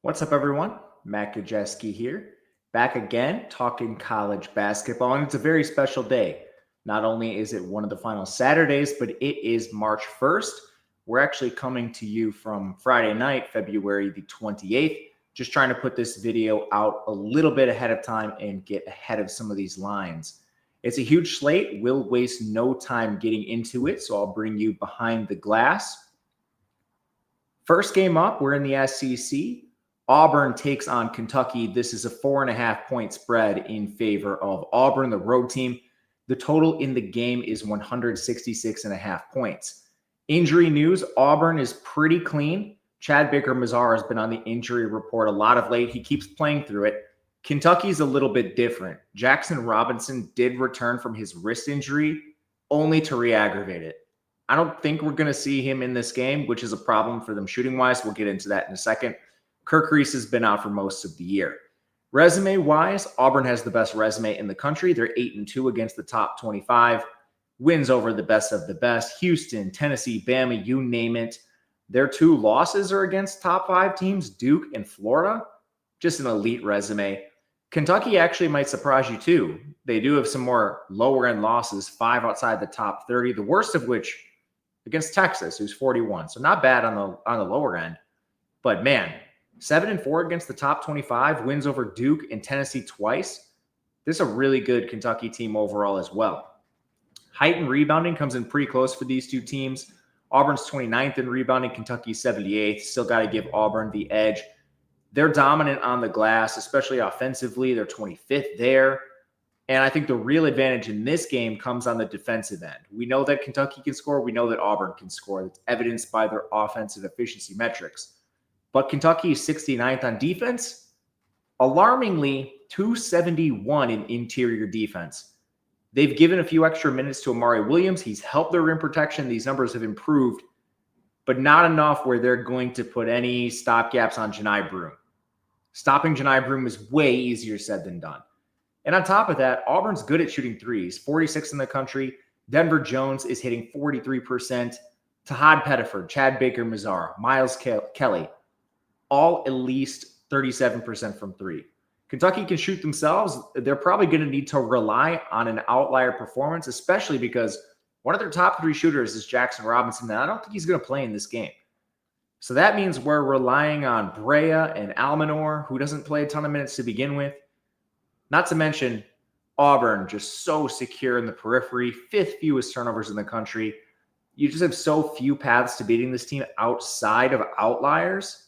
What's up, everyone? Matt Gajewski here, back again talking college basketball, and it's a very special day. Not only is it one of the final Saturdays, but it is March 1st. We're actually coming to you from Friday night, February the 28th, just trying to put this video out a little bit ahead of time and get ahead of some of these lines. It's a huge slate. We'll waste no time getting into it, so I'll bring you behind the glass. First game up, we're in the SEC. Auburn takes on Kentucky. This is a 4.5-point spread in favor of Auburn, the road team. The total in the game is 166.5 points. Injury news, Auburn is pretty clean. Chad Baker-Mazar has been on the injury report a lot of late. He keeps playing through it. Kentucky's a little bit different. Jackson Robinson did return from his wrist injury, only to re-aggravate it. I don't think we're going to see him in this game, which is a problem for them shooting-wise. We'll get into that in a second. Kirk Reese has been out for most of the year. Resume-wise, Auburn has the best resume in the country. They're 8-2 against the top 25. Wins over the best of the best. Houston, Tennessee, Bama, you name it. Their two losses are against top 5 teams, Duke and Florida. Just an elite resume. Kentucky actually might surprise you too. They do have some more lower-end losses, 5 outside the top 30, the worst of which against Texas, who's 41. So not bad on the lower end. But man, 7-4 against the top 25, wins over Duke and Tennessee twice. This is a really good Kentucky team overall as well. Height and rebounding comes in pretty close for these two teams. Auburn's 29th in rebounding, Kentucky's 78th. Still got to give Auburn the edge. They're dominant on the glass, especially offensively. They're 25th there. And I think the real advantage in this game comes on the defensive end. We know that Kentucky can score. We know that Auburn can score. That's evidenced by their offensive efficiency metrics. But Kentucky is 69th on defense. Alarmingly, 271 in interior defense. They've given a few extra minutes to Amari Williams. He's helped their rim protection. These numbers have improved, but not enough where they're going to put any stopgaps on Janai Broome. Stopping Janai Broome is way easier said than done. And on top of that, Auburn's good at shooting threes, 46 in the country. Denver Jones is hitting 43%. Tahad Pettiford, Chad Baker-Mazar, Miles Kelly, all at least 37% from three. Kentucky can shoot themselves. They're probably going to need to rely on an outlier performance, especially because one of their top 3 shooters is Jackson Robinson, and I don't think he's going to play in this game. So that means we're relying on Brea and Almanor, who doesn't play a ton of minutes to begin with. Not to mention Auburn, just so secure in the periphery, 5th fewest turnovers in the country. You just have so few paths to beating this team outside of outliers.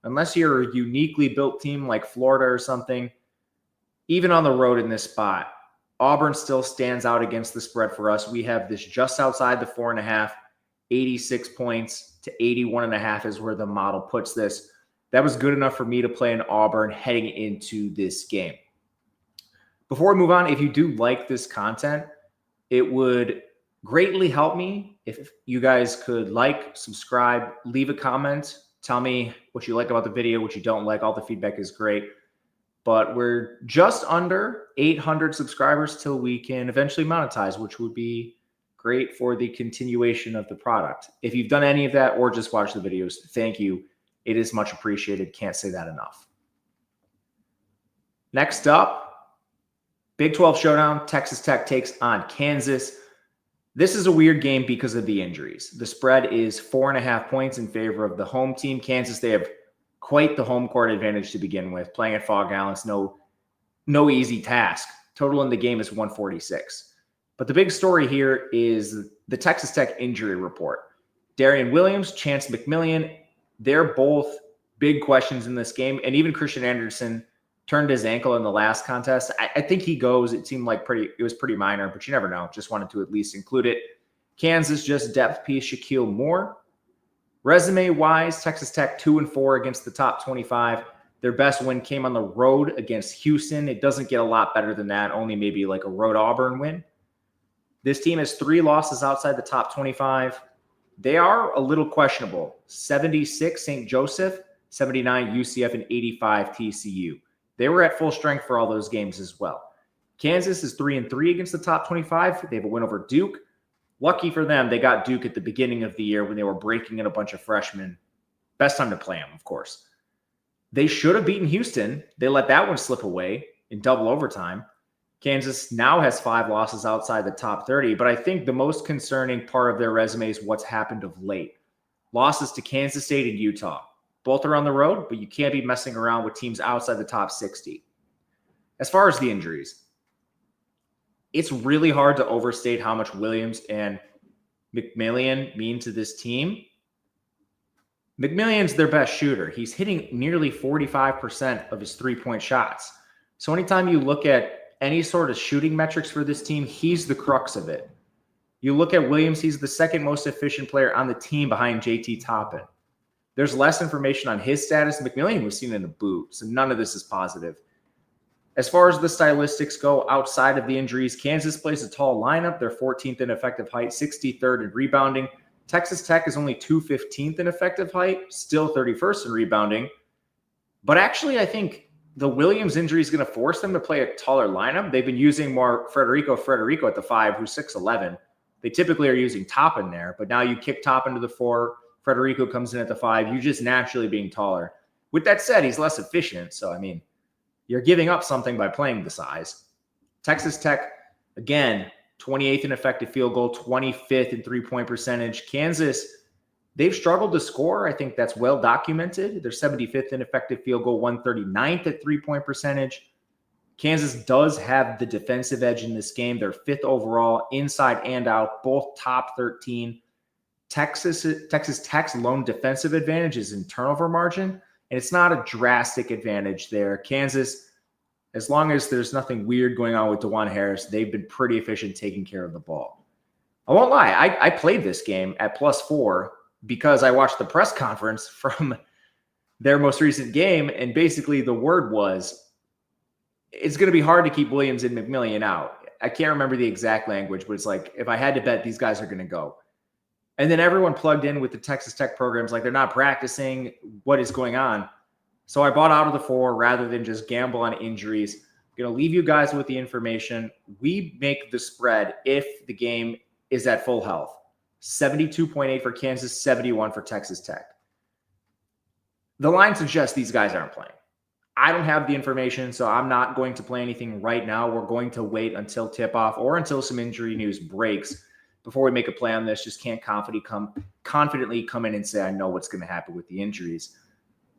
Unless you're a uniquely built team like Florida or something, even on the road in this spot, Auburn still stands out against the spread for us. We have this just outside the 4.5, 86 points to 81.5 is where the model puts this. That was good enough for me to play in Auburn heading into this game. Before we move on, if you do like this content, it would greatly help me if you guys could like, subscribe, leave a comment. Tell me what you like about the video, what you don't like. All the feedback is great. But we're just under 800 subscribers till we can eventually monetize, which would be great for the continuation of the product. If you've done any of that or just watched the videos, thank you. It is much appreciated. Can't say that enough. Next up, Big 12 Showdown. Texas Tech takes on Kansas. This is a weird game because of the injuries. The spread is 4.5 points in favor of the home team. Kansas, they have quite the home court advantage to begin with. Playing at Fog Allen's no easy task. Total in the game is 146. But the big story here is the Texas Tech injury report. Darian Williams, Chance McMillian, they're both big questions in this game. And even Christian Anderson turned his ankle in the last contest. I think he goes. It seemed like it was pretty minor, but you never know. Just wanted to at least include it. Kansas, just depth piece, Shaquille Moore. Resume-wise, Texas Tech 2-4 against the top 25. Their best win came on the road against Houston. It doesn't get a lot better than that, only maybe like a road Auburn win. This team has 3 losses outside the top 25. They are a little questionable. 76 St. Joseph, 79 UCF, and 85 TCU. They were at full strength for all those games as well. Kansas is 3-3 against the top 25. They have a win over Duke. Lucky for them, they got Duke at the beginning of the year when they were breaking in a bunch of freshmen. Best time to play them, of course. They should have beaten Houston. They let that one slip away in double overtime. Kansas now has 5 losses outside the top 30, but I think the most concerning part of their resume is what's happened of late. Losses to Kansas State and Utah. Both are on the road, but you can't be messing around with teams outside the top 60. As far as the injuries, it's really hard to overstate how much Williams and McMillan mean to this team. McMillan's their best shooter. He's hitting nearly 45% of his three-point shots. So anytime you look at any sort of shooting metrics for this team, he's the crux of it. You look at Williams, he's the second most efficient player on the team behind JT Toppin. There's less information on his status. McMillan was seen in a boot, so none of this is positive. As far as the stylistics go, outside of the injuries, Kansas plays a tall lineup. They're 14th in effective height, 63rd in rebounding. Texas Tech is only 215th in effective height, still 31st in rebounding. But actually, I think the Williams injury is going to force them to play a taller lineup. They've been using more Frederico at the 5, who's 6'11". They typically are using Toppin there, but now you kick Toppin to the 4. Frederico comes in at the 5. You're just naturally being taller. With that said, he's less efficient. So, I mean, you're giving up something by playing the size. Texas Tech, again, 28th in effective field goal, 25th in three-point percentage. Kansas, they've struggled to score. I think that's well documented. They're 75th in effective field goal, 139th at three-point percentage. Kansas does have the defensive edge in this game. They're 5th overall, inside and out, both top 13. Texas Tech's lone defensive advantage is in turnover margin, and it's not a drastic advantage there. Kansas, as long as there's nothing weird going on with DeJuan Harris, they've been pretty efficient taking care of the ball. I won't lie. I played this game at +4 because I watched the press conference from their most recent game, and basically the word was, it's going to be hard to keep Williams and McMillan out. I can't remember the exact language, but it's like, if I had to bet, these guys are going to go. And then everyone plugged in with the Texas Tech programs, like they're not practicing. What is going on? So I bought out of the 4 rather than just gamble on injuries. I'm going to leave you guys with the information. We make the spread if the game is at full health. 72.8 for Kansas, 71 for Texas Tech. The line suggests these guys aren't playing. I don't have the information, so I'm not going to play anything right now. We're going to wait until tip-off or until some injury news breaks before we make a play on this. Just can't confidently come in and say I know what's going to happen with the injuries.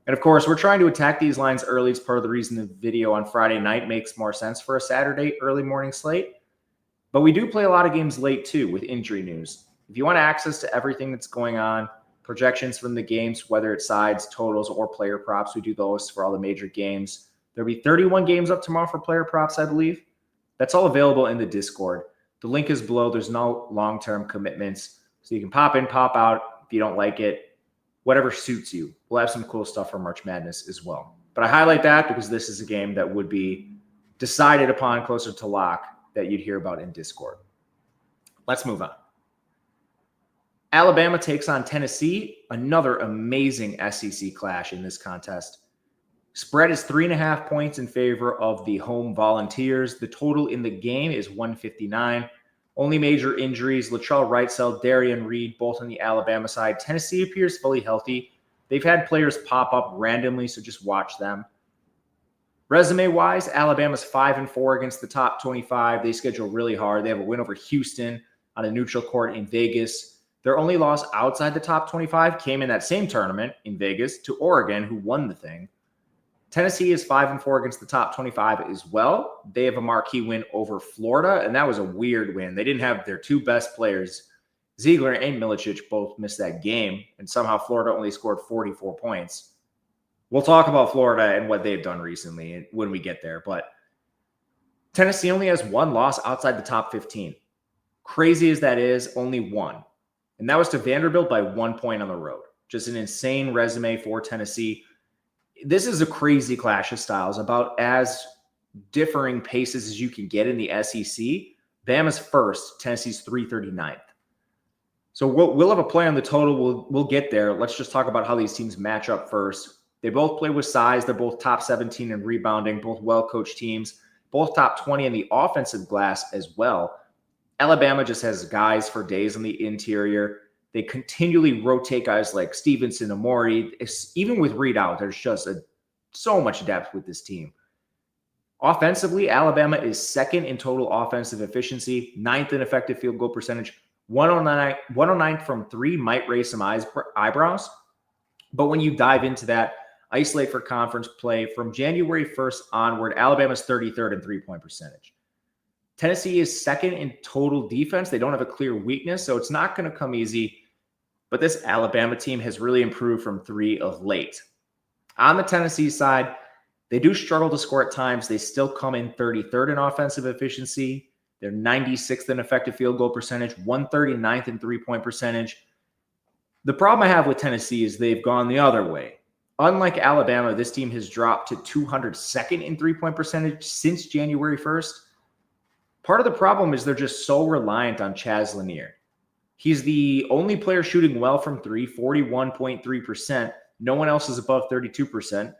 And of course, we're trying to attack these lines early. It's part of the reason the video on Friday night makes more sense for a Saturday early morning slate. But we do play a lot of games late too with injury news. If you want access to everything that's going on, projections from the games, whether it's sides, totals, or player props, we do those for all the major games. There'll be 31 games up tomorrow for player props, I believe. That's all available in the Discord. The link is below. There's no long-term commitments. So you can pop in, pop out if you don't like it. Whatever suits you. We'll have some cool stuff for March Madness as well. But I highlight that because this is a game that would be decided upon closer to lock that you'd hear about in Discord. Let's move on. Alabama takes on Tennessee, another amazing SEC clash in this contest. Spread is 3.5 points in favor of the home Volunteers. The total in the game is 159. Only major injuries, Latrell Wrightsell, Darian Reed, both on the Alabama side. Tennessee appears fully healthy. They've had players pop up randomly, so just watch them. Resume-wise, Alabama's 5-4 against the top 25. They schedule really hard. They have a win over Houston on a neutral court in Vegas. Their only loss outside the top 25 came in that same tournament in Vegas to Oregon, who won the thing. Tennessee is 5-4 against the top 25 as well. They have a marquee win over Florida, and that was a weird win. They didn't have their 2 best players, Ziegler and Milicic, both missed that game, and somehow Florida only scored 44 points. We'll talk about Florida and what they've done recently when we get there, but Tennessee only has 1 loss outside the top 15. Crazy as that is, only 1. And that was to Vanderbilt by 1 point on the road. Just an insane resume for Tennessee. This is a crazy clash of styles, about as differing paces as you can get in the SEC. Bama's first, Tennessee's 339th. So we'll have a play on the total. We'll get there. Let's just talk about how these teams match up first. They both play with size. They're both top 17 in rebounding, both well-coached teams, both top 20 in the offensive glass as well. Alabama just has guys for days on the interior. They continually rotate guys like Stevenson, Amori. Even with Reed out, there's just a So much depth with this team. Offensively, Alabama is second in total offensive efficiency, ninth in effective field goal percentage. 109 from three might raise some eyebrows. But when you dive into that, isolate for conference play, from January 1st onward, Alabama's 33rd in three-point percentage. Tennessee is second in total defense. They don't have a clear weakness, so it's not going to come easy. But this Alabama team has really improved from three of late. On the Tennessee side, they do struggle to score at times. They still come in 33rd in offensive efficiency. They're 96th in effective field goal percentage, 139th in three-point percentage. The problem I have with Tennessee is they've gone the other way. Unlike Alabama, this team has dropped to 202nd in three-point percentage since January 1st. Part of the problem is they're just so reliant on Chaz Lanier. He's the only player shooting well from three, 41.3%. No one else is above 32%.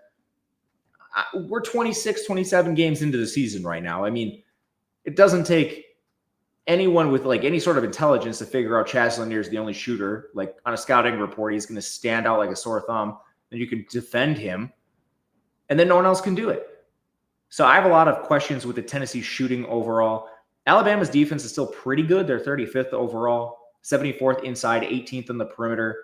We're 26, 27 games into the season right now. I mean, it doesn't take anyone with like any sort of intelligence to figure out Chaz Lanier is the only shooter. Like on a scouting report, he's going to stand out like a sore thumb, and you can defend him, and then no one else can do it. So I have a lot of questions with the Tennessee shooting overall. Alabama's defense is still pretty good. They're 35th overall, 74th inside, 18th on the perimeter.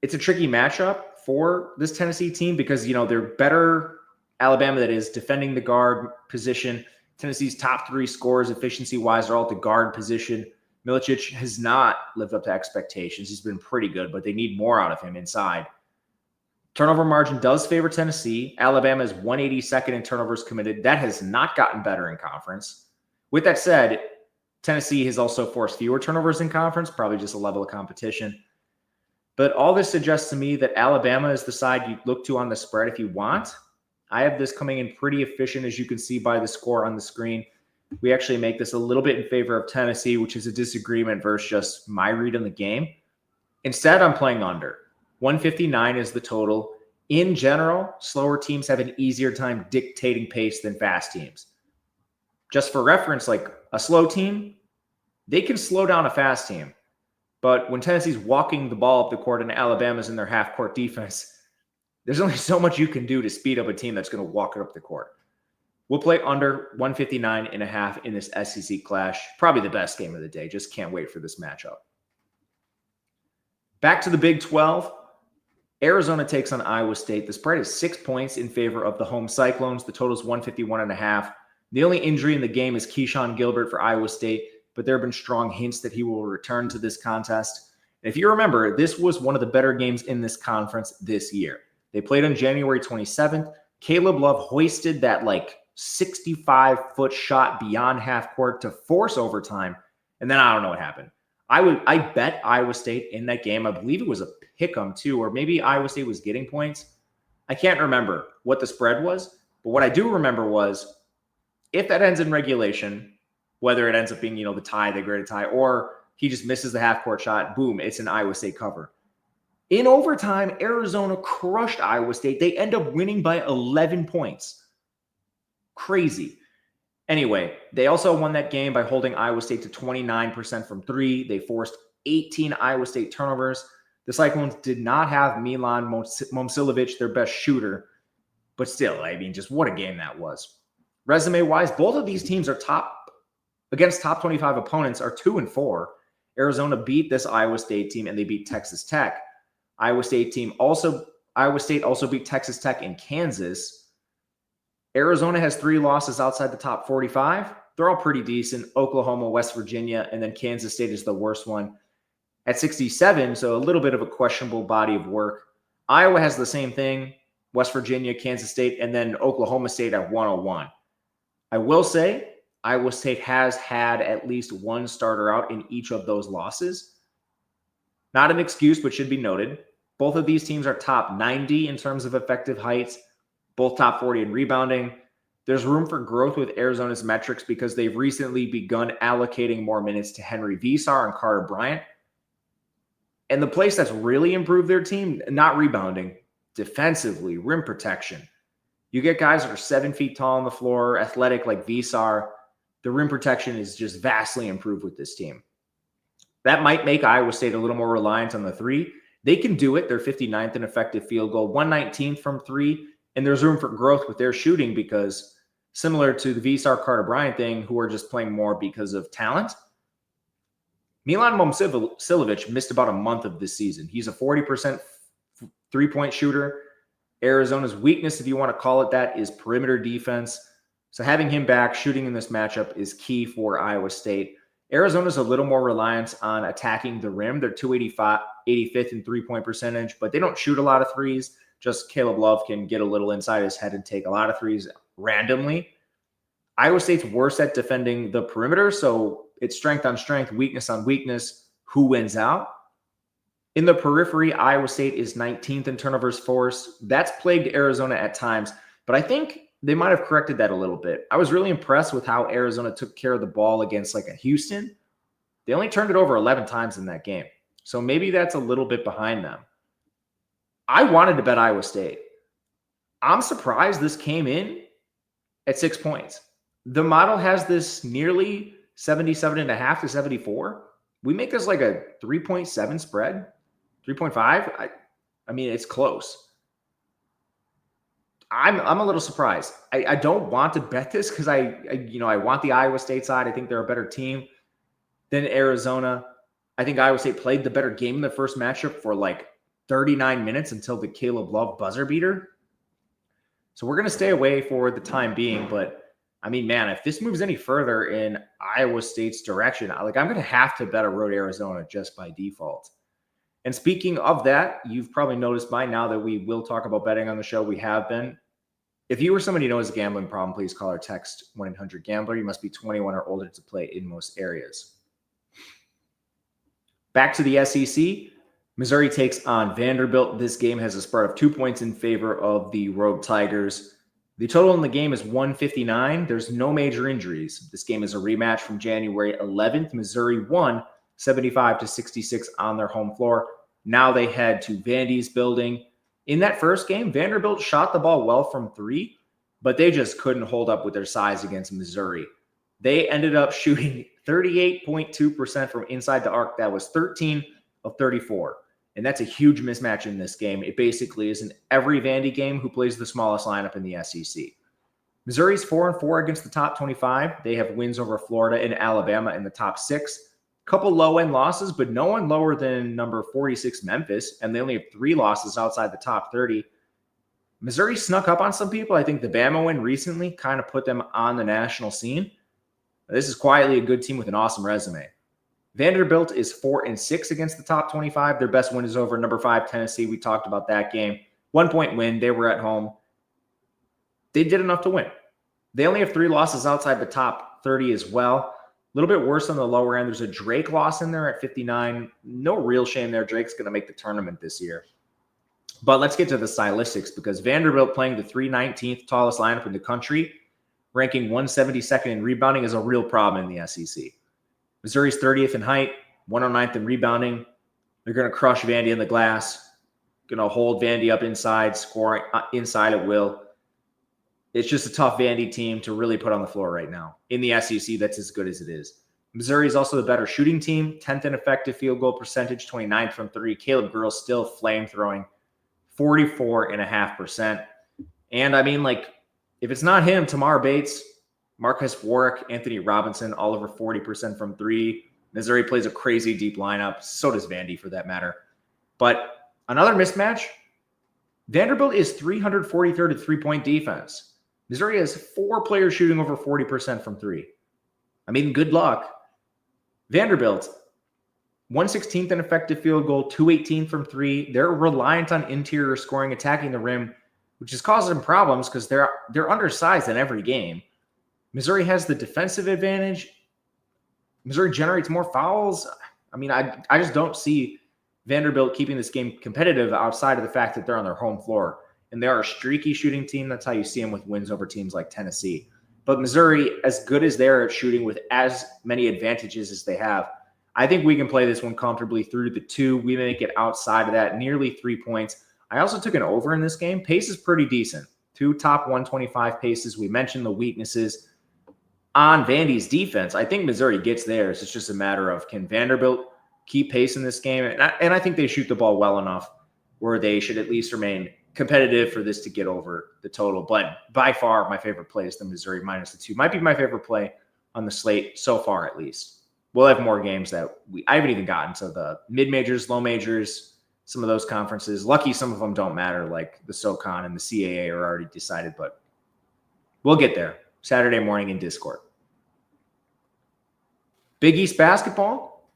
It's a tricky matchup for this Tennessee team because, you know, they're better Alabama that is defending the guard position. Tennessee's top three scorers efficiency-wise are all at the guard position. Milicic has not lived up to expectations. He's been pretty good, but they need more out of him inside. Turnover margin does favor Tennessee. Alabama is 182nd in turnovers committed. That has not gotten better in conference. With that said, Tennessee has also forced fewer turnovers in conference, probably just a level of competition. But all this suggests to me that Alabama is the side you look to on the spread if you want. I have this coming in pretty efficient, as you can see by the score on the screen. We actually make this a little bit in favor of Tennessee, which is a disagreement versus just my read on the game. Instead, I'm playing under. 159 is the total. In general, slower teams have an easier time dictating pace than fast teams. Just for reference, like a slow team, they can slow down a fast team. But when Tennessee's walking the ball up the court and Alabama's in their half-court defense, there's only so much you can do to speed up a team that's going to walk it up the court. We'll play under 159.5 in this SEC clash. Probably the best game of the day. Just can't wait for this matchup. Back to the Big 12. Arizona takes on Iowa State. The spread is 6 points in favor of the home Cyclones. The total is 151.5. The only injury in the game is Keyshawn Gilbert for Iowa State, but there have been strong hints that he will return to this contest. And if you remember, this was one of the better games in this conference this year. They played on January 27th. Caleb Love hoisted that like 65-foot shot beyond half court to force overtime, and then I don't know what happened. I bet Iowa State in that game. I believe it was a pick-em too, or maybe Iowa State was getting points. I can't remember what the spread was, but what I do remember was if that ends in regulation, whether it ends up being, the tie, the graded tie, or he just misses the half-court shot, boom, it's an Iowa State cover. In overtime, Arizona crushed Iowa State. They end up winning by 11 points. Crazy. Anyway, they also won that game by holding Iowa State to 29% from three. They forced 18 Iowa State turnovers. The Cyclones did not have Milan Momcilovic, their best shooter. But still, just what a game that was. Resume-wise, both of these teams are against top 25 opponents are 2-4. Arizona beat this Iowa State team, and they beat Texas Tech. Iowa State also beat Texas Tech and Kansas. Arizona has 3 losses outside the top 45. They're all pretty decent. Oklahoma, West Virginia, and then Kansas State is the worst one at 67, so a little bit of a questionable body of work. Iowa has the same thing. West Virginia, Kansas State, and then Oklahoma State at 101. I will say Iowa State has had at least one starter out in each of those losses. Not an excuse, but should be noted. Both of these teams are top 90 in terms of effective heights, both top 40 in rebounding. There's room for growth with Arizona's metrics because they've recently begun allocating more minutes to Henry Visar and Carter Bryant. And the place that's really improved their team, not rebounding, defensively, rim protection. You get guys that are 7 feet tall on the floor, athletic like Visar. The rim protection is just vastly improved with this team. That might make Iowa State a little more reliant on the three. They can do it. They're 59th in effective field goal, 119th from three. And there's room for growth with their shooting because similar to the V-Star Carter Bryant thing, who are just playing more because of talent, Milan Momcilovic missed about a month of this season. He's a 40% three-point shooter. Arizona's weakness, if you want to call it that, is perimeter defense. So having him back shooting in this matchup is key for Iowa State. Arizona's a little more reliant on attacking the rim. They're 85th in three-point percentage, but they don't shoot a lot of threes. Just Caleb Love can get a little inside his head and take a lot of threes randomly. Iowa State's worse at defending the perimeter, so it's strength on strength, weakness on weakness. Who wins out? In the periphery, Iowa State is 19th in turnovers forced. That's plagued Arizona at times, but I think they might have corrected that a little bit. I was really impressed with how Arizona took care of the ball against like a Houston. They only turned it over 11 times in that game. So maybe that's a little bit behind them. I wanted to bet Iowa State. I'm surprised this came in at 6 points. The model has this nearly 77.5 to 74. We make this like a 3.7 spread, 3.5. I mean, it's close. I'm a little surprised. I don't want to bet this because I want the Iowa State side. I think they're a better team than Arizona. I think Iowa State played the better game in the first matchup for like 39 minutes until the Caleb Love buzzer beater. So we're going to stay away for the time being. But I mean, man, if this moves any further in Iowa State's direction, I'm going to have to bet a road Arizona just by default. And speaking of that, you've probably noticed by now that we will talk about betting on the show. We have been. If you or somebody who knows a gambling problem, please call or text 1-800-GAMBLER. You must be 21 or older to play in most areas. Back to the SEC. Missouri takes on Vanderbilt. This game has a spread of 2 points in favor of the Rogue Tigers. The total in the game is 159. There's no major injuries. This game is a rematch from January 11th. Missouri won 75-66 on their home floor. Now they head to Vandy's building. In that first game, Vanderbilt shot the ball well from three, but they just couldn't hold up with their size against Missouri. They ended up shooting 38.2% from inside the arc. That was 13 of 34. And that's a huge mismatch in this game. It basically is in every Vandy game who plays the smallest lineup in the SEC. Missouri's 4-4 against the top 25. They have wins over Florida and Alabama in the top 6. Couple low-end losses, but no one lower than number 46 Memphis, and they only have 3 losses outside the top 30. Missouri snuck up on some people. I think the Bama win recently kind of put them on the national scene. This is quietly a good team with an awesome resume. Vanderbilt is 4-6 against the top 25. Their best win is over number 5 Tennessee. We talked about that game. 1-point win. They were at home. They did enough to win. They only have 3 losses outside the top 30 as well. A little bit worse on the lower end. There's a Drake loss in there at 59. No real shame there. Drake's going to make the tournament this year. But let's get to the stylistics because Vanderbilt playing the 319th tallest lineup in the country, ranking 172nd in rebounding is a real problem in the SEC. Missouri's 30th in height, 109th in rebounding. They're going to crush Vandy in the glass, going to hold Vandy up inside, scoring inside at will. It's just a tough Vandy team to really put on the floor right now. In the SEC, that's as good as it is. Missouri is also the better shooting team, 10th in effective field goal percentage, 29th from 3. Caleb Girl's still flame-throwing, 44.5%. And I mean, like, if it's not him, Tamar Bates, Marcus Warwick, Anthony Robinson, all over 40% from 3. Missouri plays a crazy deep lineup. So does Vandy, for that matter. But another mismatch, Vanderbilt is 343rd at three-point defense. Missouri has 4 players shooting over 40% from 3. I mean, good luck. Vanderbilt, 116th in effective field goal, 218 from 3. They're reliant on interior scoring, attacking the rim, which is causing them problems because they're undersized in every game. Missouri has the defensive advantage. Missouri generates more fouls. I mean, I just don't see Vanderbilt keeping this game competitive outside of the fact that they're on their home floor. And they are a streaky shooting team. That's how you see them with wins over teams like Tennessee. But Missouri, as good as they're at shooting with as many advantages as they have, I think we can play this one comfortably through the 2. We make it outside of that, nearly 3 points. I also took an over in this game. Pace is pretty decent. 2 top 125 paces. We mentioned the weaknesses on Vandy's defense. I think Missouri gets theirs. It's just a matter of can Vanderbilt keep pace in this game? And I think they shoot the ball well enough where they should at least remain competitive for this to get over the total. But by far, my favorite play is the Missouri minus the 2. Might be my favorite play on the slate so far, at least. We'll have more games that I haven't even gotten to the mid-majors, low majors, some of those conferences. Lucky some of them don't matter, like the SoCon and the CAA are already decided, but we'll get there Saturday morning in Discord. Big East basketball.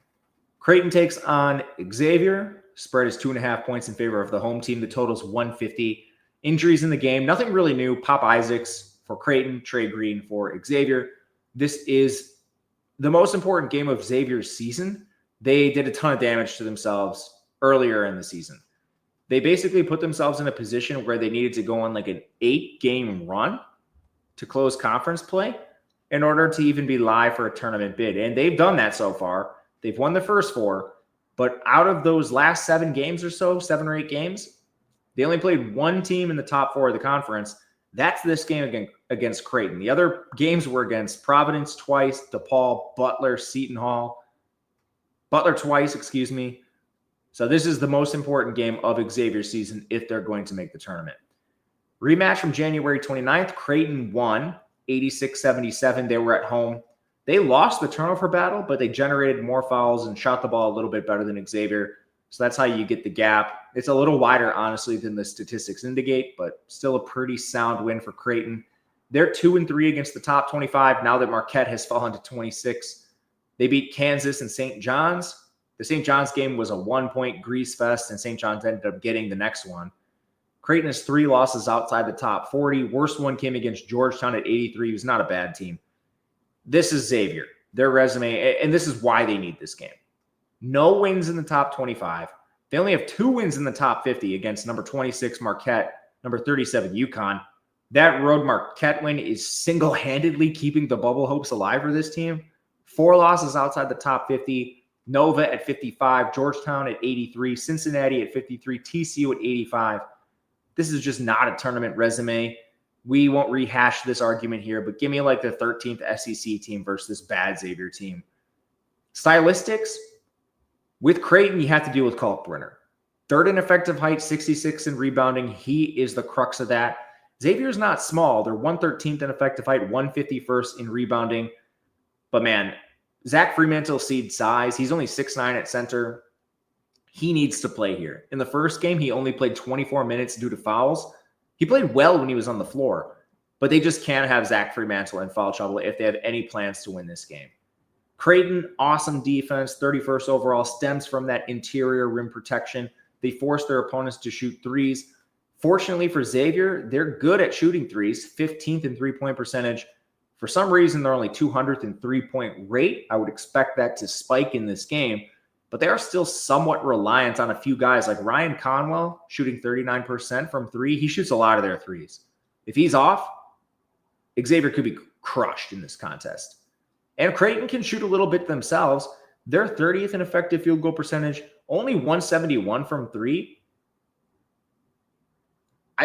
Creighton takes on Xavier. Spread is 2.5 points in favor of the home team. The total's 150. Injuries in the game. Nothing really new. Pop Isaacs for Creighton. Trey Green for Xavier. This is the most important game of Xavier's season. They did a ton of damage to themselves earlier in the season. They basically put themselves in a position where they needed to go on like an 8-game run to close conference play in order to even be live for a tournament bid. And they've done that so far. They've won the first 4, but out of those last 7 games or so, 7 or 8 games, they only played one team in the top 4 of the conference. That's this game against Creighton. The other games were against Providence twice, DePaul, Butler, Seton Hall. Butler twice, excuse me. So this is the most important game of Xavier's season if they're going to make the tournament. Rematch from January 29th. Creighton won 86-77. They were at home. They lost the turnover battle, but they generated more fouls and shot the ball a little bit better than Xavier. So that's how you get the gap. It's a little wider, honestly, than the statistics indicate, but still a pretty sound win for Creighton. They're 2-3 against the top 25 now that Marquette has fallen to 26. They beat Kansas and St. John's. The St. John's game was a 1-point grease fest, and St. John's ended up getting the next one. Creighton has 3 losses outside the top 40. Worst one came against Georgetown at 83. It was not a bad team. This is Xavier, their resume, and this is why they need this game. No wins in the top 25. They only have 2 wins in the top 50 against number 26 Marquette, number 37 UConn. That road Marquette win is single-handedly keeping the bubble hopes alive for this team. 4 losses outside the top 50. Nova at 55, Georgetown at 83, Cincinnati at 53, TCU at 85. This is just not a tournament resume. We won't rehash this argument here, but give me like the 13th SEC team versus this bad Xavier team. Stylistics, with Creighton, you have to deal with Kalkbrenner. 3rd in effective height, 66 in rebounding. He is the crux of that. Xavier's not small. They're 113th in effective height, 151st in rebounding. But man, Zach Freemantle seeds size. He's only 6'9" at center. He needs to play here. In the first game, he only played 24 minutes due to fouls. He played well when he was on the floor, but they just can't have Zach Freemantle in foul trouble if they have any plans to win this game. Creighton, awesome defense, 31st overall, stems from that interior rim protection. They force their opponents to shoot threes. Fortunately for Xavier, they're good at shooting threes, 15th in three-point percentage. For some reason, they're only 200th in three-point rate. I would expect that to spike in this game, but they are still somewhat reliant on a few guys like Ryan Conwell shooting 39% from 3. He shoots a lot of their threes. If he's off, Xavier could be crushed in this contest. And Creighton can shoot a little bit themselves. They're 30th in effective field goal percentage, only 171 from 3.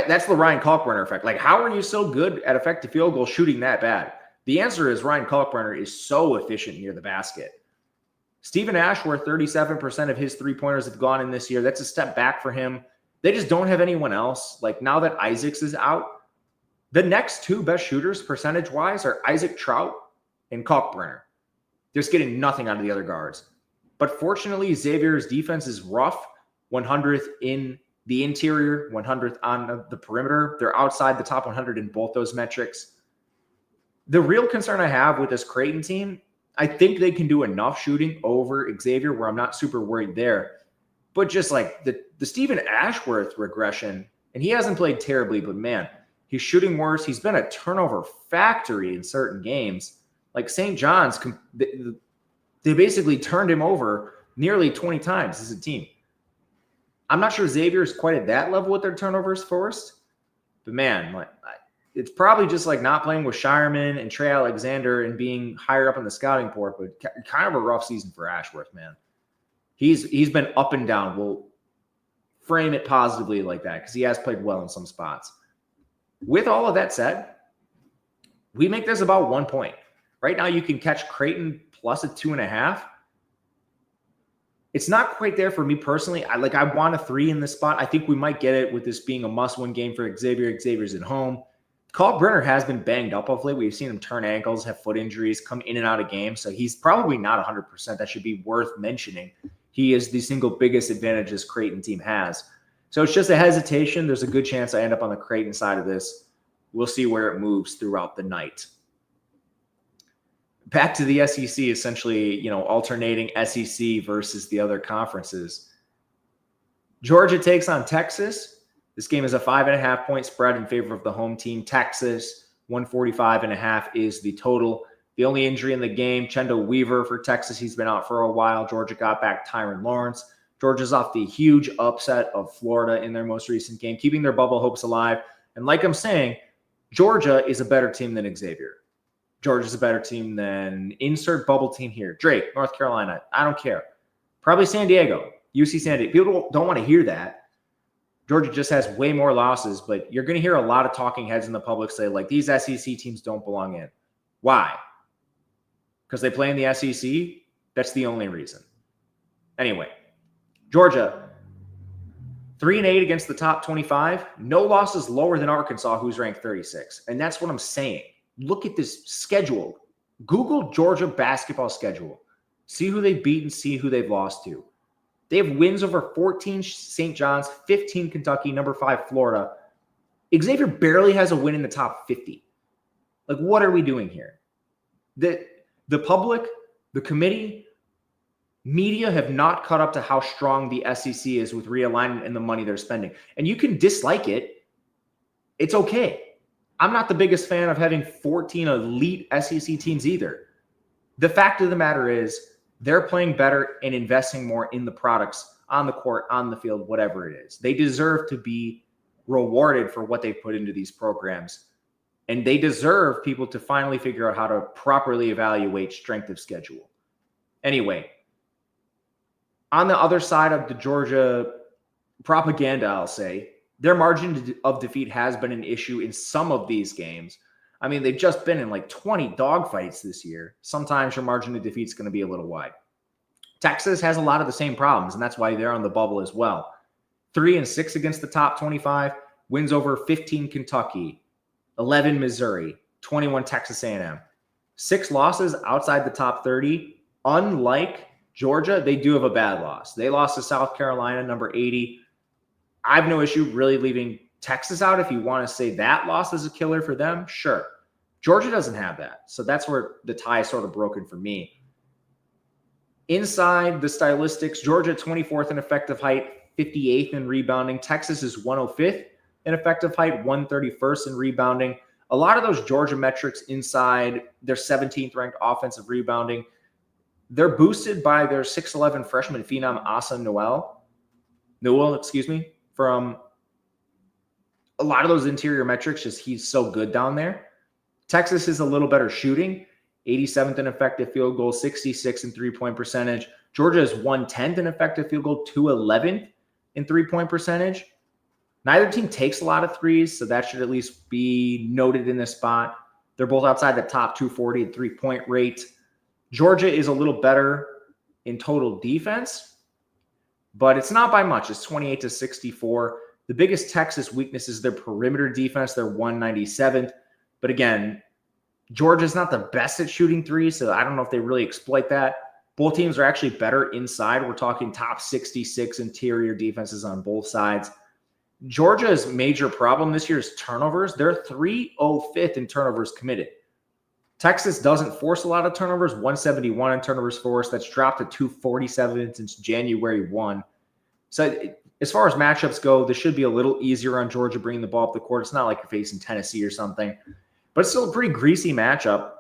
That's the Ryan Kalkbrenner effect. Like, how are you so good at effective field goal shooting that bad? The answer is Ryan Kalkbrenner is so efficient near the basket. Stephen Ashworth, 37% of his three-pointers have gone in this year. That's a step back for him. They just don't have anyone else. Like, now that Isaacs is out, the next 2 best shooters percentage-wise are Isaac Trout and Kalkbrenner. Just getting nothing out of the other guards. But fortunately, Xavier's defense is rough, 100th in the interior, 100th on the perimeter. They're outside the top 100 in both those metrics. The real concern I have with this Creighton team, I think they can do enough shooting over Xavier where I'm not super worried there. But just like the Stephen Ashworth regression, and he hasn't played terribly, but man, he's shooting worse. He's been a turnover factory in certain games. Like St. John's, they basically turned him over nearly 20 times as a team. I'm not sure Xavier is quite at that level with their turnovers forced. But man, like, it's probably just like not playing with Shireman and Trey Alexander and being higher up in the scouting report, but kind of a rough season for Ashworth, man. He's been up and down. We'll frame it positively like that because he has played well in some spots. With all of that said, we make this about 1 point. Right now, you can catch Creighton plus a 2.5. It's not quite there for me personally. I want a 3 in this spot. I think we might get it with this being a must-win game for Xavier. Xavier's at home. Carl Brenner has been banged up of late. We've seen him turn ankles, have foot injuries, come in and out of games. So he's probably not 100%. That should be worth mentioning. He is the single biggest advantage this Creighton team has. So it's just a hesitation. There's a good chance I end up on the Creighton side of this. We'll see where it moves throughout the night. Back to the SEC, essentially, alternating SEC versus the other conferences. Georgia takes on Texas. This game is a 5.5-point spread in favor of the home team. Texas, 145.5 is the total. The only injury in the game, Chendo Weaver for Texas. He's been out for a while. Georgia got back Tyron Lawrence. Georgia's off the huge upset of Florida in their most recent game, keeping their bubble hopes alive. And like I'm saying, Georgia is a better team than Xavier. Georgia's a better team than insert bubble team here. Drake, North Carolina. I don't care. Probably San Diego, UC San Diego. People don't want to hear that. Georgia just has way more losses, but you're going to hear a lot of talking heads in the public say, these SEC teams don't belong in. Why? Because they play in the SEC? That's the only reason. Anyway, Georgia, 3-8 against the top 25. No losses lower than Arkansas, who's ranked 36. And that's what I'm saying. Look at this schedule. Google Georgia basketball schedule. See who they've beaten, see who they've lost to. They have wins over 14 St. John's, 15 Kentucky, number 5 Florida. Xavier barely has a win in the top 50. What are we doing here? The public, the committee, media have not caught up to how strong the SEC is with realignment and the money they're spending. And you can dislike it. It's okay. I'm not the biggest fan of having 14 elite SEC teams either. The fact of the matter is, they're playing better and investing more in the products on the court, on the field, whatever it is. They deserve to be rewarded for what they put into these programs. And they deserve people to finally figure out how to properly evaluate strength of schedule. Anyway, on the other side of the Georgia propaganda, I'll say, their margin of defeat has been an issue in some of these games. I mean, they've just been in 20 dogfights this year. Sometimes your margin of defeat is going to be a little wide. Texas has a lot of the same problems, and that's why they're on the bubble as well. 3-6 against the top 25, wins over 15 Kentucky, 11 Missouri, 21 Texas A&M. 6 losses outside the top 30. Unlike Georgia, they do have a bad loss. They lost to South Carolina, number 80. I have no issue really leaving Texas out. If you want to say that loss is a killer for them, sure. Georgia doesn't have that. So that's where the tie is sort of broken for me. Inside the stylistics, Georgia 24th in effective height, 58th in rebounding. Texas is 105th in effective height, 131st in rebounding. A lot of those Georgia metrics inside their 17th ranked offensive rebounding, they're boosted by their 6'11 freshman phenom Asa Newell, from a lot of those interior metrics, just he's so good down there. Texas is a little better shooting, 87th in effective field goal, 66 in three-point percentage. Georgia is 110th in effective field goal, 211th in three-point percentage. Neither team takes a lot of threes, so that should at least be noted in this spot. They're both outside the top 240 in three-point rate. Georgia is a little better in total defense, but it's not by much. It's 28-64. The biggest Texas weakness is their perimeter defense. They're 197th. But again, Georgia's not the best at shooting threes, so I don't know if they really exploit that. Both teams are actually better inside. We're talking top 66 interior defenses on both sides. Georgia's major problem this year is turnovers. They're 305th in turnovers committed. Texas doesn't force a lot of turnovers, 171 in turnovers forced. That's dropped to 247 since January 1. So as far as matchups go, this should be a little easier on Georgia bringing the ball up the court. It's not like you're facing Tennessee or something, but it's still a pretty greasy matchup.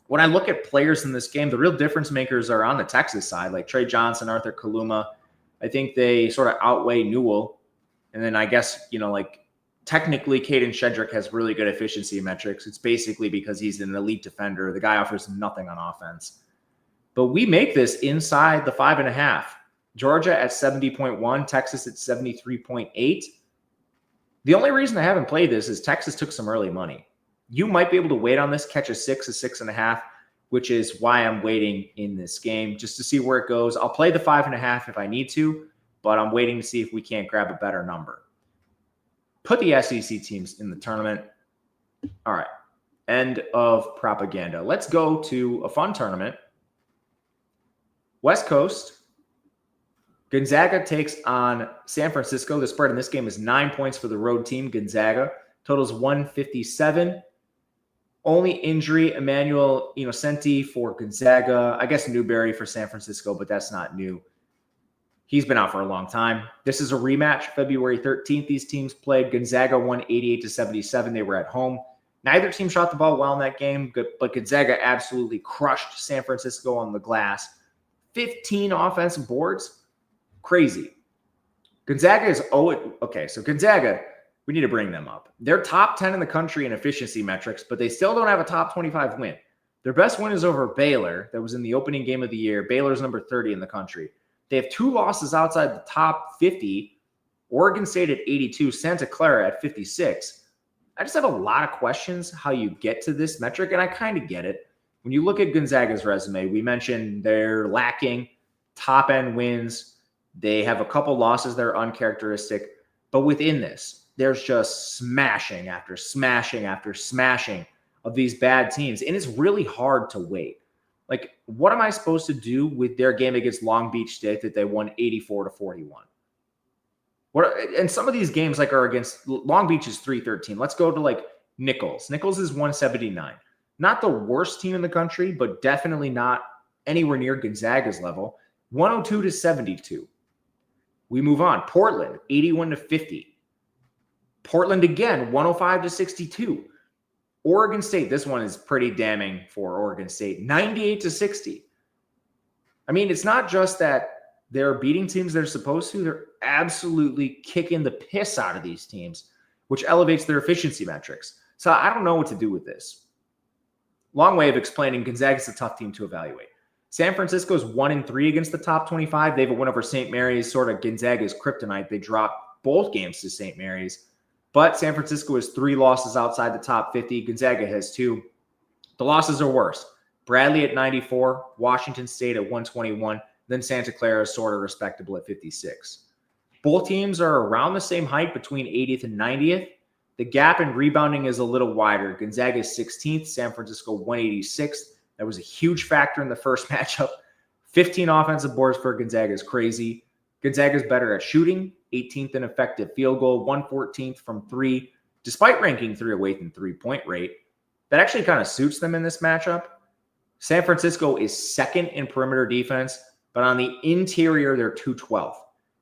When I look at players in this game, the real difference makers are on the Texas side, like Trey Johnson, Arthur Kaluma. I think they sort of outweigh Newell. And then I guess, technically Caden Shedrick has really good efficiency metrics. It's basically because he's an elite defender. The guy offers nothing on offense. But we make this inside the 5.5. Georgia at 70.1, Texas at 73.8. The only reason I haven't played this is Texas took some early money. You might be able to wait on this, catch a 6, a 6.5. which is why I'm waiting in this game just to see where it goes. I'll play the 5.5 if I need to, but I'm waiting to see if we can't grab a better number. Put the SEC teams in the tournament. All right. End of propaganda. Let's go to a fun tournament. West Coast. Gonzaga takes on San Francisco. The spread in this game is 9 points for the road team, Gonzaga. Totals 157. Only injury, Emmanuel Innocenti for Gonzaga. I guess Newberry for San Francisco, but that's not new. He's been out for a long time. This is a rematch. February 13th, these teams played. Gonzaga won 88-77. They were at home. Neither team shot the ball well in that game, but Gonzaga absolutely crushed San Francisco on the glass. 15 offensive boards. Crazy. Gonzaga is okay, so Gonzaga, we need to bring them up. They're top 10 in the country in efficiency metrics, but they still don't have a top 25 win. Their best win is over Baylor. That was in the opening game of the year. Baylor's number 30 in the country. They have 2 losses outside the top 50. Oregon State at 82, Santa Clara at 56. I just have a lot of questions how you get to this metric, and I kind of get it. When you look at Gonzaga's resume, we mentioned they're lacking top-end wins. They have a couple losses that are uncharacteristic. But within this, there's just smashing after smashing after smashing of these bad teams. And it's really hard to wait. Like, what am I supposed to do with their game against Long Beach State that they won 84-41? And some of these games are against Long Beach is 313. Let's go to Nichols. Nichols is 179. Not the worst team in the country, but definitely not anywhere near Gonzaga's level. 102-72. We move on. Portland, 81-50. Portland again, 105-62. Oregon State, this one is pretty damning for Oregon State, 98-60. I mean, it's not just that they're beating teams they're supposed to. They're absolutely kicking the piss out of these teams, which elevates their efficiency metrics. So I don't know what to do with this. Long way of explaining Gonzaga's a tough team to evaluate. San Francisco's 1-3 against the top 25. They have a win over St. Mary's, sort of Gonzaga's kryptonite. They dropped both games to St. Mary's. But San Francisco has 3 losses outside the top 50. Gonzaga has 2. The losses are worse. Bradley at 94, Washington State at 121, then Santa Clara is sort of respectable at 56. Both teams are around the same height between 80th and 90th. The gap in rebounding is a little wider. Gonzaga is 16th, San Francisco 186th. That was a huge factor in the first matchup. 15 offensive boards for Gonzaga is crazy. Gonzaga's better at shooting, 18th in effective field goal, 114th from 3, despite ranking 308th in three-point rate. That actually kind of suits them in this matchup. San Francisco is 2nd in perimeter defense, but on the interior, they're 212th.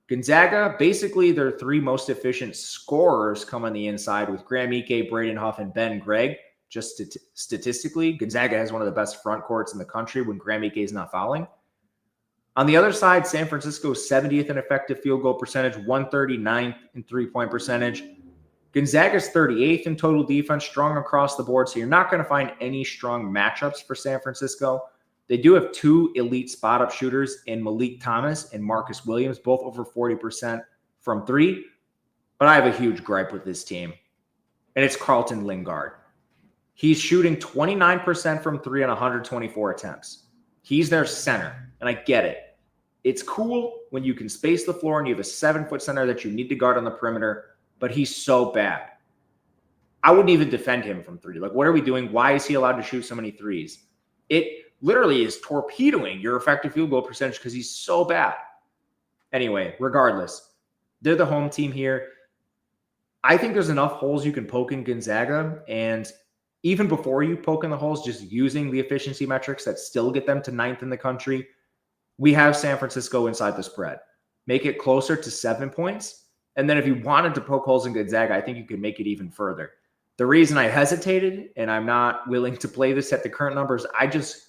Gonzaga, basically their 3 most efficient scorers come on the inside with Graham Ike, Braden Huff, and Ben Gregg. Just statistically, Gonzaga has one of the best front courts in the country when Graham Ike is not fouling. On the other side, San Francisco 70th in effective field goal percentage, 139th in three-point percentage. Gonzaga's 38th in total defense, strong across the board, so you're not going to find any strong matchups for San Francisco. They do have 2 elite spot-up shooters in Malik Thomas and Marcus Williams, both over 40% from 3. But I have a huge gripe with this team, and it's Carlton Lingard. He's shooting 29% from 3 on 124 attempts. He's their center, and I get it. It's cool when you can space the floor and you have a 7-foot center that you need to guard on the perimeter, but he's so bad. I wouldn't even defend him from 3. What are we doing? Why is he allowed to shoot so many threes? It literally is torpedoing your effective field goal percentage because he's so bad. Anyway, regardless, they're the home team here. I think there's enough holes you can poke in Gonzaga, and even before you poke in the holes, just using the efficiency metrics that still get them to 9th in the country, we have San Francisco inside the spread. Make it closer to 7 points. And then if you wanted to poke holes in Gonzaga, I think you could make it even further. The reason I hesitated and I'm not willing to play this at the current numbers, I just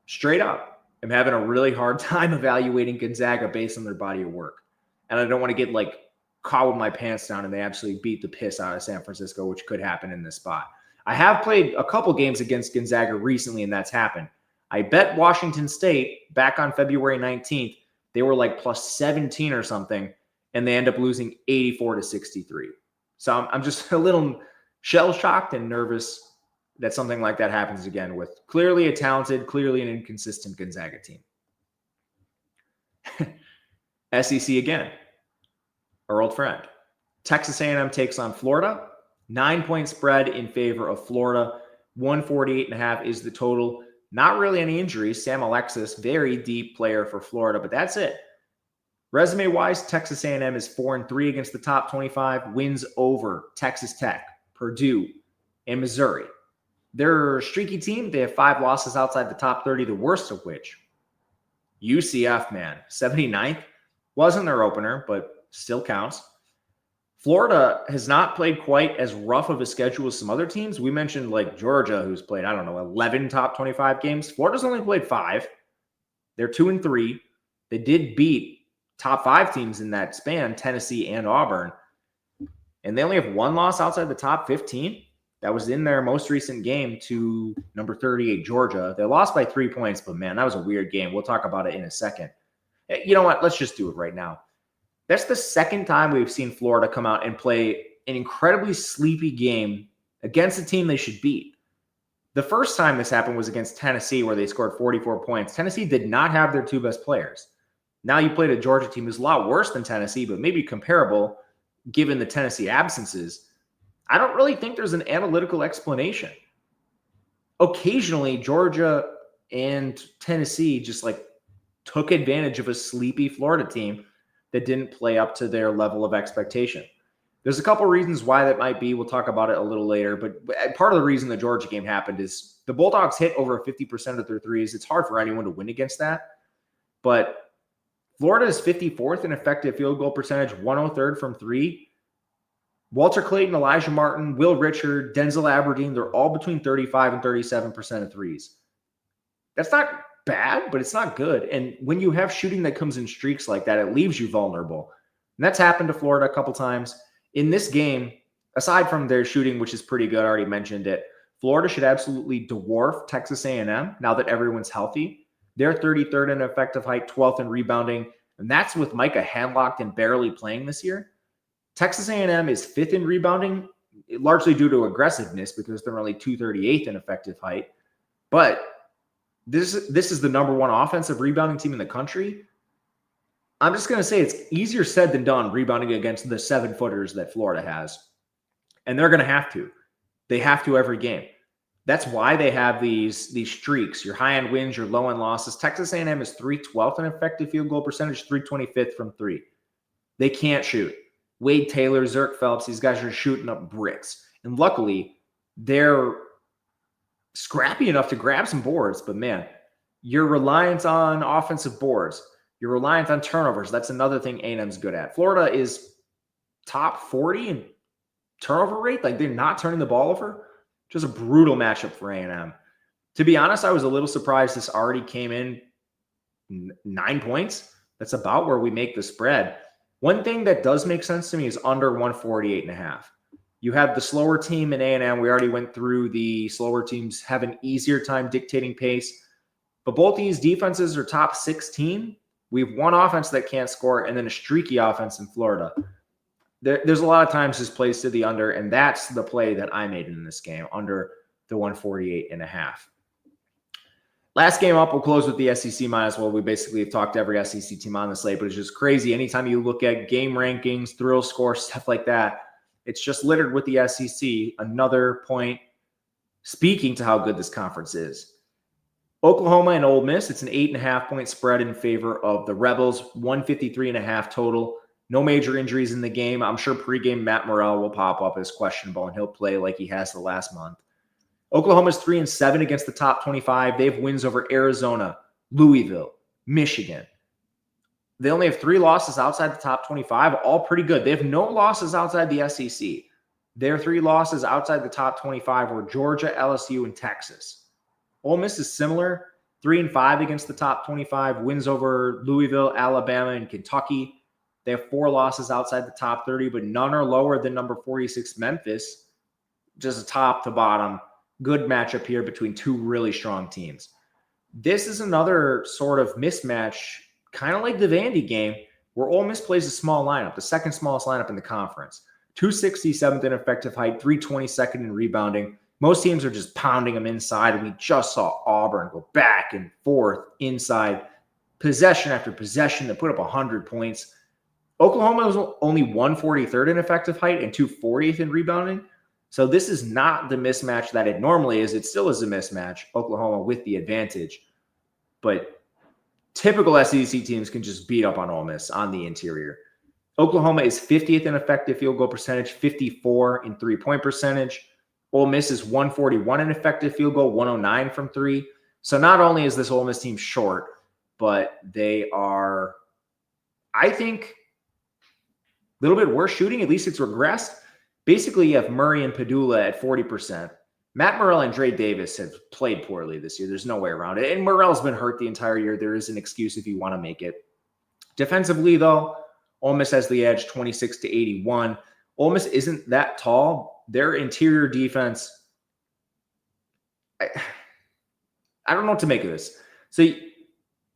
straight up am having a really hard time evaluating Gonzaga based on their body of work. And I don't want to get caught with my pants down and they absolutely beat the piss out of San Francisco, which could happen in this spot. I have played a couple games against Gonzaga recently, and that's happened. I bet Washington State back on February 19th, they were plus 17 or something, and they end up losing 84-63. So I'm just a little shell-shocked and nervous that something like that happens again with clearly a talented, clearly an inconsistent Gonzaga team. SEC again, our old friend. Texas A&M takes on Florida. 9-point spread in favor of Florida. 148.5 is the total. Not really any injuries. Sam Alexis, very deep player for Florida, but that's it. Resume-wise, Texas A&M is 4-3 against the top 25. Wins over Texas Tech, Purdue, and Missouri. They're a streaky team. They have 5 losses outside the top 30, the worst of which, UCF, man, 79th. Wasn't their opener, but still counts. Florida has not played quite as rough of a schedule as some other teams. We mentioned like Georgia, who's played, 11 top 25 games. Florida's only played 5. They're 2-3. They did beat top 5 teams in that span, Tennessee and Auburn. And they only have 1 loss outside the top 15. That was in their most recent game to number 38, Georgia. They lost by 3 points, but man, that was a weird game. We'll talk about it in a second. You know what? Let's just do it right now. That's the second time we've seen Florida come out and play an incredibly sleepy game against a team they should beat. The first time this happened was against Tennessee, where they scored 44 points. Tennessee did not have their 2 best players. Now you played a Georgia team who's a lot worse than Tennessee, but maybe comparable given the Tennessee absences. I don't really think there's an analytical explanation. Occasionally, Georgia and Tennessee just took advantage of a sleepy Florida team that didn't play up to their level of expectation. There's a couple reasons why that might be. We'll talk about it a little later. But part of the reason the Georgia game happened is the Bulldogs hit over 50% of their threes. It's hard for anyone to win against that. But Florida is 54th in effective field goal percentage, 103rd from 3. Walter Clayton, Elijah Martin, Will Richard, Denzel Aberdeen, they're all between 35 and 37% of threes. That's not bad, but it's not good. And when you have shooting that comes in streaks like that, it leaves you vulnerable. And that's happened to Florida a couple times. In this game, aside from their shooting, which is pretty good, I already mentioned it, Florida should absolutely dwarf Texas A&M now that everyone's healthy. They're 33rd in effective height, 12th in rebounding, and that's with Micah handlocked and barely playing this year. Texas A&M is 5th in rebounding, largely due to aggressiveness because they're only 238th in effective height. But this is the number 1 offensive rebounding team in the country. I'm just going to say it's easier said than done rebounding against the 7-footers that Florida has. And they're going to have to. They have to every game. That's why they have these streaks, your high-end wins, your low-end losses. Texas A&M is 312th in effective field goal percentage, 325th from 3. They can't shoot. Wade Taylor, Zerk Phelps, these guys are shooting up bricks. And luckily, they're scrappy enough to grab some boards. But man, you're reliant on offensive boards. You're reliant on turnovers. That's another thing A&M's good at. Florida is top 40 in turnover rate. They're not turning the ball over. Just a brutal matchup for A&M. To be honest, I was a little surprised this already came in 9 points. That's about where we make the spread. One thing that does make sense to me is under 148.5. You have the slower team in A&M. We already went through the slower teams have an easier time dictating pace. But both these defenses are top 16. We have one offense that can't score and then a streaky offense in Florida. There's a lot of times this plays to the under, and that's the play that I made in this game, under the 148.5. Last game up, we'll close with the SEC might as well. We basically have talked to every SEC team on the slate, but it's just crazy. Anytime you look at game rankings, thrill score, stuff like that, it's just littered with the SEC. Another point speaking to how good this conference is. Oklahoma and Ole Miss, it's an 8.5-point spread in favor of the Rebels, 153.5 total. No major injuries in the game. I'm sure pregame Matt Morrell will pop up as questionable, and he'll play like he has the last month. Oklahoma's 3-7 against the top 25. They have wins over Arizona, Louisville, Michigan. They only have 3 losses outside the top 25, all pretty good. They have no losses outside the SEC. Their 3 losses outside the top 25 were Georgia, LSU, and Texas. Ole Miss is similar, 3-5 against the top 25, wins over Louisville, Alabama, and Kentucky. They have 4 losses outside the top 30, but none are lower than number 46, Memphis. Just a top to bottom. Good matchup here between 2 really strong teams. This is another sort of mismatch, kind of like the Vandy game, where Ole Miss plays a small lineup, the second smallest lineup in the conference. 267th in effective height, 322nd in rebounding. Most teams are just pounding them inside, and we just saw Auburn go back and forth inside, possession after possession to put up 100 points. Oklahoma was only 143rd in effective height and 240th in rebounding. So this is not the mismatch that it normally is. It still is a mismatch, Oklahoma with the advantage. But typical SEC teams can just beat up on Ole Miss on the interior. Oklahoma is 50th in effective field goal percentage, 54 in three-point percentage. Ole Miss is 141 in effective field goal, 109 from three. So not only is this Ole Miss team short, but they are, I think, a little bit worse shooting. At least it's regressed. Basically, you have Murray and Padula at 40%. Matt Murrell and Dre Davis have played poorly this year. There's no way around it. And Murrell's been hurt the entire year. There is an excuse if you want to make it. Defensively, though, Ole Miss has the edge, 26-81. Ole Miss isn't that tall. Their interior defense, I don't know what to make of this. So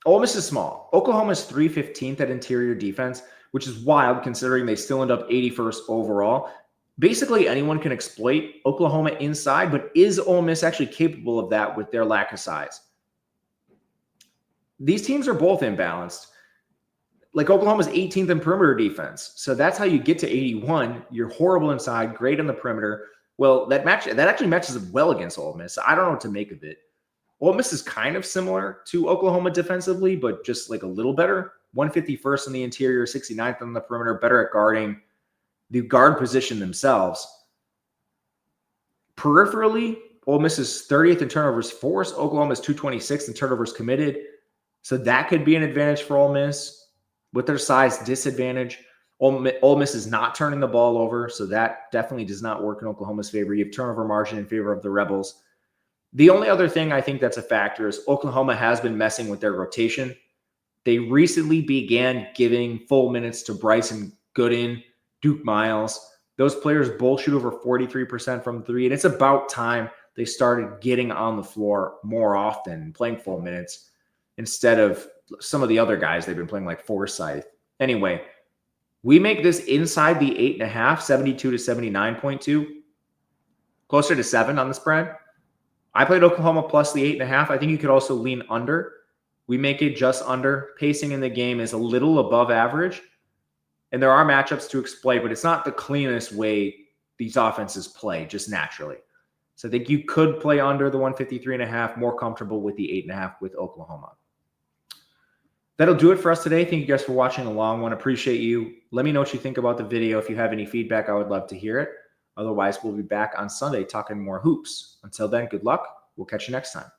Ole Miss is small. Oklahoma's 315th at interior defense, which is wild considering they still end up 81st overall. Basically, anyone can exploit Oklahoma inside, but is Ole Miss actually capable of that with their lack of size? These teams are both imbalanced. Like Oklahoma's 18th in perimeter defense. So that's how you get to 81. You're horrible inside, great on the perimeter. Well, that actually matches up well against Ole Miss. I don't know what to make of it. Ole Miss is kind of similar to Oklahoma defensively, but just like a little better. 151st in the interior, 69th on the perimeter, better at guarding the guard position themselves. Peripherally, Ole Miss is 30th in turnovers forced. Oklahoma is 226th in turnovers committed. So that could be an advantage for Ole Miss. With their size disadvantage, Ole Miss is not turning the ball over, so that definitely does not work in Oklahoma's favor. You have turnover margin in favor of the Rebels. The only other thing I think that's a factor is Oklahoma has been messing with their rotation. They recently began giving full minutes to Bryson Gooden, Duke Miles. Those players both shoot over 43% from three, and it's about time they started getting on the floor more often and playing full minutes instead of some of the other guys they've been playing like Forsyth. Anyway, we make this inside the 8.5, 72 to 79.2, closer to 7 on the spread. I played Oklahoma plus the 8.5. I think you could also lean under. We make it just under. Pacing in the game is a little above average. And there are matchups to exploit, but it's not the cleanest way these offenses play, just naturally. So I think you could play under the 153.5, more comfortable with the 8.5 with Oklahoma. That'll do it for us today. Thank you guys for watching along. Want to appreciate you. Let me know what you think about the video. If you have any feedback, I would love to hear it. Otherwise, we'll be back on Sunday talking more hoops. Until then, good luck. We'll catch you next time.